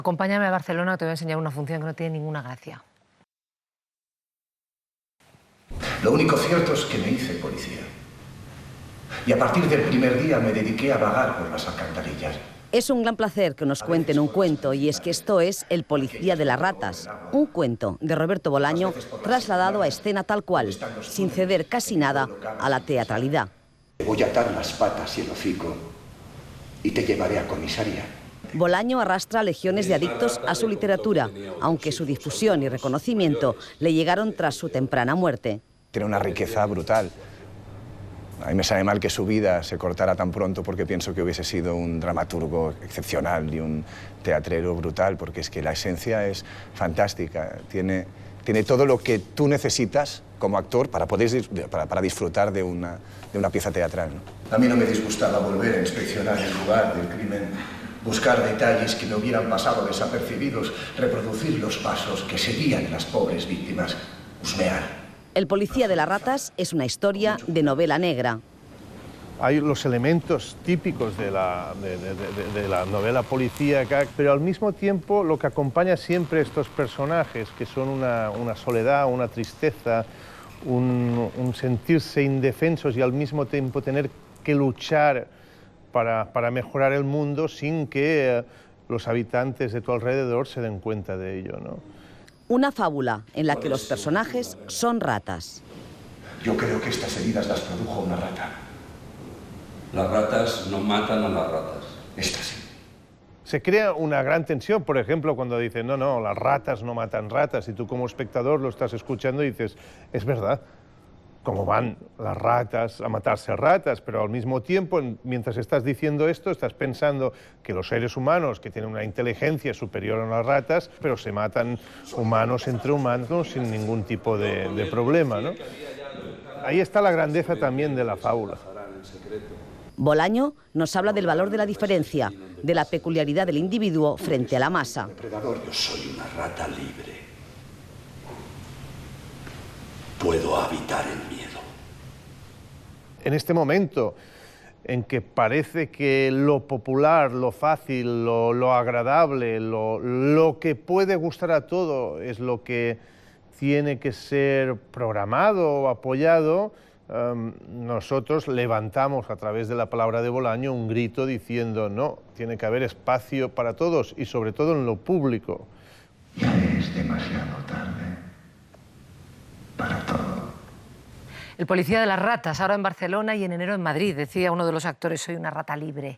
Acompáñame a Barcelona, que te voy a enseñar una función que no tiene ninguna gracia. Lo único cierto es que me hice policía. Y a partir del primer día me dediqué a vagar por las alcantarillas. Es un gran placer que nos cuenten un cuento, y es que esto es El policía de las ratas, un cuento de Roberto Bolaño trasladado a escena tal cual, sin ceder casi nada a la teatralidad. Te voy a atar las patas y el hocico y te llevaré a comisaría. Bolaño arrastra legiones de adictos a su literatura, aunque su difusión y reconocimiento le llegaron tras su temprana muerte. Tiene una riqueza brutal. A mí me sabe mal que su vida se cortara tan pronto porque pienso que hubiese sido un dramaturgo excepcional y un teatrero brutal, porque es que la esencia es fantástica. Tiene todo lo que tú necesitas como actor para disfrutar de una pieza teatral, ¿no? A mí no me disgustaba volver a inspeccionar el lugar del crimen, buscar detalles que me hubieran pasado desapercibidos, reproducir los pasos que seguían las pobres víctimas, husmear. El policía de las ratas es una historia de novela negra. Hay los elementos típicos de la novela policíaca, pero al mismo tiempo lo que acompaña siempre a estos personajes, que son una soledad, una tristeza, un sentirse indefensos y al mismo tiempo tener que luchar para mejorar el mundo sin que los habitantes de tu alrededor se den cuenta de ello, ¿no? Una fábula en la que los personajes son ratas. Yo creo que estas heridas las produjo una rata. Las ratas no matan a las ratas. Esta sí. Se crea una gran tensión, por ejemplo, cuando dicen no, las ratas no matan ratas, y tú como espectador lo estás escuchando y dices, es verdad, cómo van las ratas a matarse a ratas, pero al mismo tiempo, mientras estás diciendo esto, estás pensando que los seres humanos, que tienen una inteligencia superior a las ratas, pero se matan humanos entre humanos sin ningún tipo de problema, ¿no? Ahí está la grandeza también de la fábula. Bolaño nos habla del valor de la diferencia, de la peculiaridad del individuo frente a la masa. Depredador, yo soy una rata libre. Puedo habitar el miedo. En este momento en que parece que lo popular, lo fácil, lo agradable, lo que puede gustar a todo es lo que tiene que ser programado o apoyado, nosotros levantamos a través de la palabra de Bolaño un grito diciendo no, tiene que haber espacio para todos y sobre todo en lo público. Ya es demasiado tarde para todo. El policía de las ratas, ahora en Barcelona y en enero en Madrid. Decía uno de los actores, soy una rata libre.